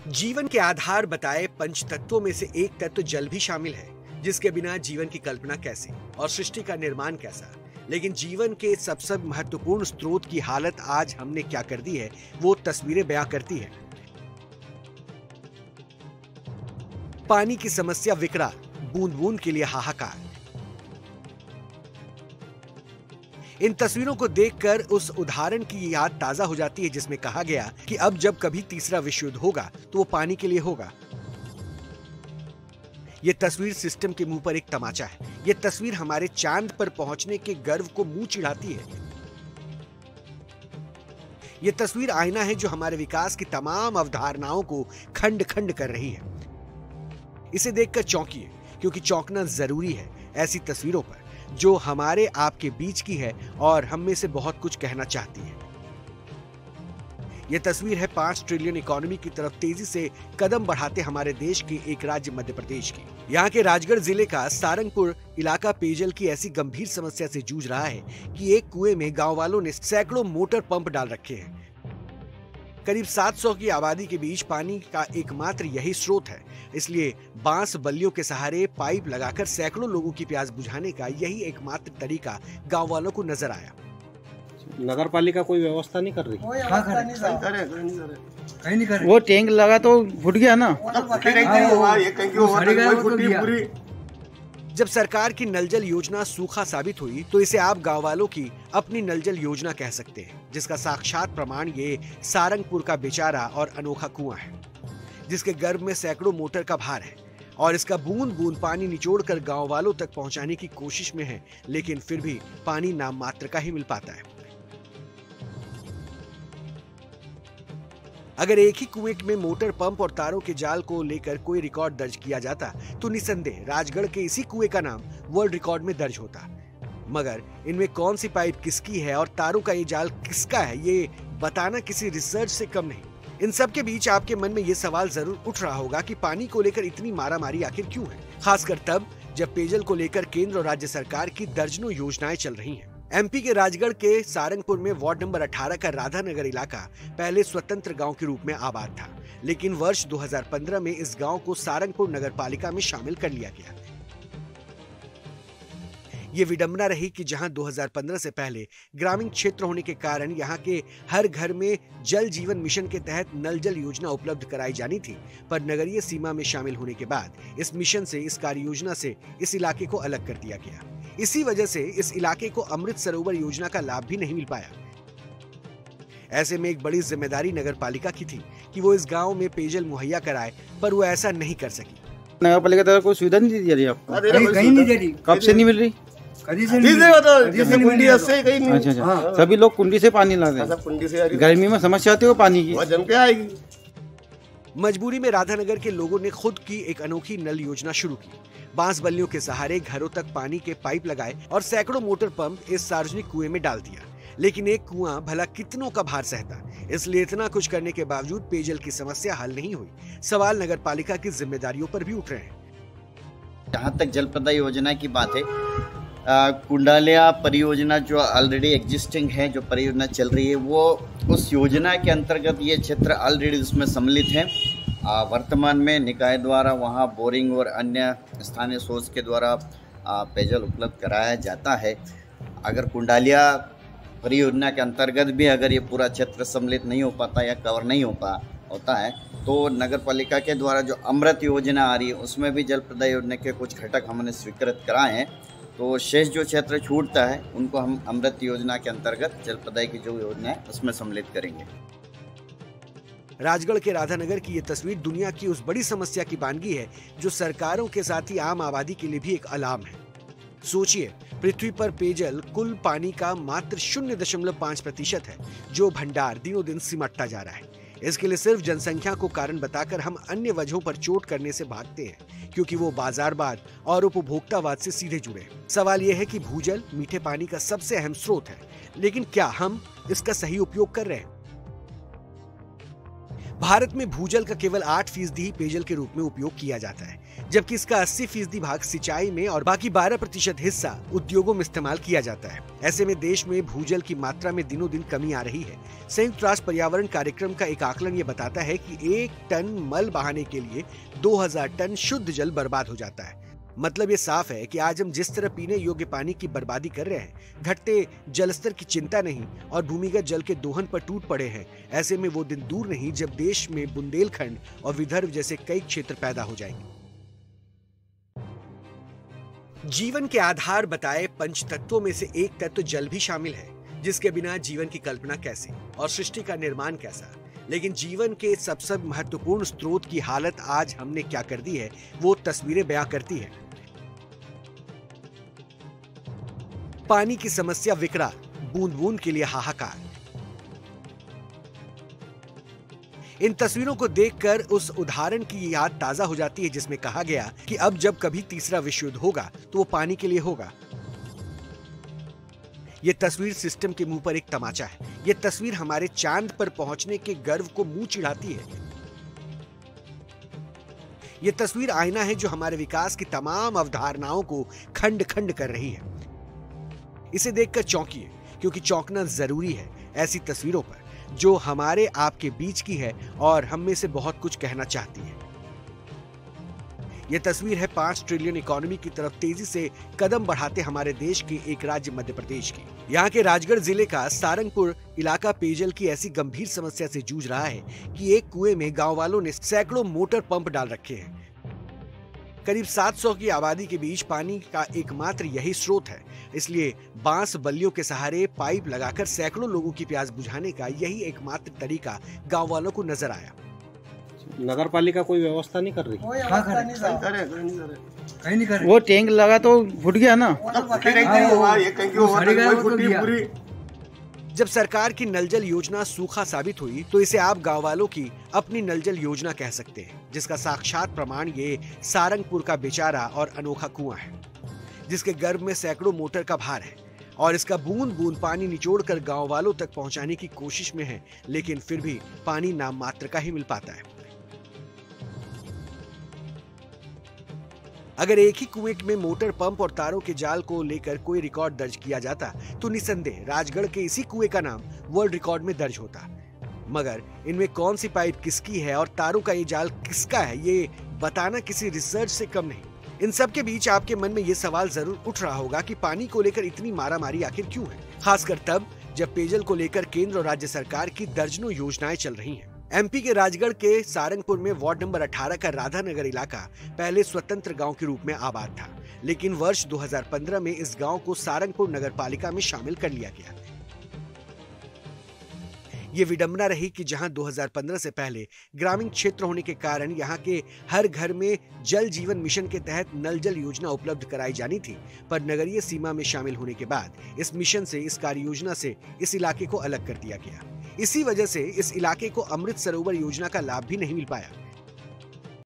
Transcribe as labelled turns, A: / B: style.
A: जीवन के आधार बताए पंच तत्वों में से एक तत्व जल भी शामिल है, जिसके बिना जीवन की कल्पना कैसे और सृष्टि का निर्माण कैसा। लेकिन जीवन के सबसे महत्वपूर्ण स्रोत की हालत आज हमने क्या कर दी है, वो तस्वीरें बयां करती है। पानी की समस्या विकराल, बूंद बूंद के लिए हाहाकार। इन तस्वीरों को देखकर उस उदाहरण की याद ताजा हो जाती है जिसमें कहा गया कि अब जब कभी तीसरा विश्व युद्ध होगा तो वो पानी के लिए होगा। ये तस्वीर सिस्टम के मुंह पर एक तमाचा है। ये तस्वीर हमारे चांद पर पहुंचने के गर्व को मुंह चिढ़ाती है। ये तस्वीर आईना है जो हमारे विकास की तमाम अवधारणाओं को खंड खंड कर रही है। इसे देखकर चौंकिए, क्योंकि चौंकना जरूरी है ऐसी तस्वीरों पर जो हमारे आपके बीच की है और हम में से बहुत कुछ कहना चाहती है। यह तस्वीर है 5 ट्रिलियन इकोनॉमी की तरफ तेजी से कदम बढ़ाते हमारे देश के एक राज्य मध्य प्रदेश की। यहाँ के राजगढ़ जिले का सारंगपुर इलाका पेयजल की ऐसी गंभीर समस्या से जूझ रहा है कि एक कुएं में गांव वालों ने सैकड़ों मोटर पंप डाल रखे हैं। करीब 700 की आबादी के बीच पानी का एकमात्र यही स्रोत है, इसलिए बांस बल्लियों के सहारे पाइप लगाकर सैकड़ों लोगों की प्यास बुझाने का यही एकमात्र तरीका गांव वालों को नजर आया।
B: नगर पालिका कोई व्यवस्था नहीं कर रही।
C: कहीं नहीं करे।
D: वो टैंक लगा तो फूट गया ना।
A: जब सरकार की नल जल योजना सूखा साबित हुई तो इसे आप गांव वालों की अपनी नल जल योजना कह सकते हैं, जिसका साक्षात प्रमाण ये सारंगपुर का बेचारा और अनोखा कुआं है, जिसके गर्भ में सैकड़ों मोटर का भार है और इसका बूंद बूंद पानी निचोड़कर गांव वालों तक पहुंचाने की कोशिश में है, लेकिन फिर भी पानी नाम मात्र का ही मिल पाता है। अगर एक ही कुएं में मोटर पंप और तारों के जाल को लेकर कोई रिकॉर्ड दर्ज किया जाता तो निसंदेह राजगढ़ के इसी कुएं का नाम वर्ल्ड रिकॉर्ड में दर्ज होता। मगर इनमें कौन सी पाइप किसकी है और तारों का ये जाल किसका है, ये बताना किसी रिसर्च से कम नहीं। इन सब के बीच आपके मन में ये सवाल जरूर उठ रहा होगा कि पानी को लेकर इतनी मारामारी आखिर क्यों है, खासकर तब जब पेयजल को लेकर केंद्र और राज्य सरकार की दर्जनों योजनाएं चल रही हैं। एमपी के राजगढ़ के सारंगपुर में वार्ड नंबर 18 का राधानगर इलाका पहले स्वतंत्र गांव के रूप में आबाद था, लेकिन वर्ष 2015 में इस गांव को सारंगपुर नगर पालिका में शामिल कर लिया गया। ये विडंबना रही कि जहां 2015 से पहले ग्रामीण क्षेत्र होने के कारण यहां के हर घर में जल जीवन मिशन के तहत नल जल योजना उपलब्ध कराई जानी थी, पर नगरीय सीमा में शामिल होने के बाद इस मिशन से, इस कार्य योजना से इस इलाके को अलग कर दिया गया। इसी वजह से इस इलाके को अमृत सरोवर योजना का लाभ भी नहीं मिल पाया। ऐसे में एक बड़ी जिम्मेदारी नगर पालिका की थी कि वो इस गांव में पेयजल मुहैया कराए, पर वो ऐसा नहीं कर सकी।
D: नगर पालिका तरफ कोई सुविधा नहीं दे रही आपको?
C: कहीं नहीं दे रही।
D: कब से नहीं मिल रही? अच्छा, सभी लोग कुंडी से पानी लाते हैं। गर्मी में समस्या आती है पानी की।
A: मजबूरी में राधानगर के लोगों ने खुद की एक अनोखी नल योजना शुरू की। बांस बल्लियों के सहारे घरों तक पानी के पाइप लगाए और सैकड़ों मोटर पंप इस सार्वजनिक कुएं में डाल दिया। लेकिन एक कुआं भला कितनों का भार सहता, इसलिए इतना कुछ करने के बावजूद पेयजल की समस्या हल नहीं हुई। सवाल नगर पालिका की जिम्मेदारियों पर भी उठ रहे हैं।
E: जहाँ तक जल प्रदाय योजना की बात है, कुंडालिया परियोजना जो ऑलरेडी एग्जिस्टिंग है, जो परियोजना चल रही है, वो उस योजना के अंतर्गत ये क्षेत्र ऑलरेडी उसमें सम्मिलित है। वर्तमान में निकाय द्वारा वहाँ बोरिंग और अन्य स्थानीय सोर्स के द्वारा पेयजल उपलब्ध कराया जाता है। अगर कुंडालिया परियोजना के अंतर्गत भी अगर ये पूरा क्षेत्र सम्मिलित नहीं हो पाता या कवर नहीं होता है, तो नगर पालिका के द्वारा जो अमृत योजना आ रही है उसमें भी जल प्रदाय योजना के कुछ घटक हमने स्वीकृत कराए हैं। तो शेष जो क्षेत्र छूटता है उनको हम अमृत योजना के अंतर्गत जल प्रदाय की जो योजना है उसमें सम्मिलित करेंगे।
A: राजगढ़ के राधानगर की ये तस्वीर दुनिया की उस बड़ी समस्या की बानगी है जो सरकारों के साथ ही आम आबादी के लिए भी एक अलार्म है। सोचिए, पृथ्वी पर पेयजल कुल पानी का मात्र 0.5% है, जो भंडार दिनों दिन सिमटता जा रहा है। इसके लिए सिर्फ जनसंख्या को कारण बताकर हम अन्य वजहों पर चोट करने से भागते हैं, क्योंकि वो बाजारवाद और उपभोक्तावाद से सीधे जुड़े हैं। सवाल यह है कि भूजल मीठे पानी का सबसे अहम स्रोत है, लेकिन क्या हम इसका सही उपयोग कर रहे हैं? भारत में भूजल का केवल 8% ही पेयजल के रूप में उपयोग किया जाता है, जबकि इसका 80% भाग सिंचाई में और बाकी 12% हिस्सा उद्योगों में इस्तेमाल किया जाता है। ऐसे में देश में भूजल की मात्रा में दिनों दिन कमी आ रही है। संयुक्त राष्ट्र पर्यावरण कार्यक्रम का एक आकलन ये बताता है कि 1 टन मल बहाने के लिए 2000 टन शुद्ध जल बर्बाद हो जाता है। मतलब ये साफ है कि आज हम जिस तरह पीने योग्य पानी की बर्बादी कर रहे हैं, घटते जलस्तर की चिंता नहीं और भूमिगत जल के दोहन पर टूट पड़े हैं। ऐसे में वो दिन दूर नहीं जब देश में बुंदेलखंड और विदर्भ जैसे कई क्षेत्र पैदा हो जाएंगे। जीवन के आधार बताए पंच तत्वों में से एक तत्व जल भी शामिल है, जिसके बिना जीवन की कल्पना कैसे और सृष्टि का निर्माण कैसा। लेकिन जीवन के सबसे महत्वपूर्ण स्रोत की हालत आज हमने क्या कर दी है, वो तस्वीरें बयां करती है। पानी की समस्या विकराल, बूंद बूंद के लिए हाहाकार। इन तस्वीरों को देखकर उस उदाहरण की याद ताजा हो जाती है जिसमें कहा गया कि अब जब कभी तीसरा विश्व युद्ध होगा तो वो पानी के लिए होगा। ये तस्वीर सिस्टम के मुंह पर एक तमाचा है। ये तस्वीर हमारे चांद पर पहुंचने के गर्व को मुंह चिढ़ाती है। ये तस्वीर आईना है जो हमारे विकास की तमाम अवधारणाओं को खंड खंड कर रही है। इसे देखकर चौंकिए, क्योंकि चौंकना जरूरी है ऐसी तस्वीरों पर जो हमारे आपके बीच की है और हम में से बहुत कुछ कहना चाहती है। यह तस्वीर है 5 ट्रिलियन इकोनॉमी की तरफ तेजी से कदम बढ़ाते हमारे देश के एक राज्य मध्य प्रदेश की। यहाँ के राजगढ़ जिले का सारंगपुर इलाका पेयजल की ऐसी गंभीर समस्या से जूझ रहा है कि एक कुएं में गांव वालों ने सैकड़ों मोटर पंप डाल रखे हैं। करीब 700 की आबादी के बीच पानी का एकमात्र यही स्रोत है, इसलिए बांस बल्लियों के सहारे पाइप लगाकर सैकड़ों लोगों की प्यास बुझाने का यही एकमात्र तरीका गांव वालों को नजर आया।
B: नगर पालिका कोई व्यवस्था नहीं कर रही।
D: वो टैंक लगा तो फूट गया ना।
A: जब सरकार की नल जल योजना सूखा साबित हुई तो इसे आप गांव वालों की अपनी नल जल योजना कह सकते हैं, जिसका साक्षात प्रमाण ये सारंगपुर का बेचारा और अनोखा कुआं है, जिसके गर्भ में सैकड़ों मोटर का भार है और इसका बूंद बूंद पानी निचोड़कर गांव वालों तक पहुंचाने की कोशिश में है, लेकिन फिर भी पानी नाम मात्र का ही मिल पाता है। अगर एक ही कुएं में मोटर पंप और तारों के जाल को लेकर कोई रिकॉर्ड दर्ज किया जाता तो निसंदेह राजगढ़ के इसी कुएं का नाम वर्ल्ड रिकॉर्ड में दर्ज होता। मगर इनमें कौन सी पाइप किसकी है और तारों का ये जाल किसका है, ये बताना किसी रिसर्च से कम नहीं। इन सब के बीच आपके मन में ये सवाल जरूर उठ रहा होगा कि पानी को लेकर इतनी मारामारी आखिर क्यों है, खासकर तब जब पेयजल को लेकर केंद्र और राज्य सरकार की दर्जनों योजनाएं चल रही हैं। एमपी के राजगढ़ के सारंगपुर में वार्ड नंबर 18 का राधानगर इलाका पहले स्वतंत्र गांव के रूप में आबाद था, लेकिन वर्ष 2015 में इस गांव को सारंगपुर नगर पालिका में शामिल कर लिया गया। ये विडंबना रही कि जहां 2015 से पहले ग्रामीण क्षेत्र होने के कारण यहां के हर घर में जल जीवन मिशन के तहत नल जल योजना उपलब्ध कराई जानी थी, पर नगरीय सीमा में शामिल होने के बाद इस मिशन से, इस कार्य योजना से इस इलाके को अलग कर दिया गया। इसी वजह से इस इलाके को अमृत सरोवर योजना का लाभ भी नहीं मिल पाया।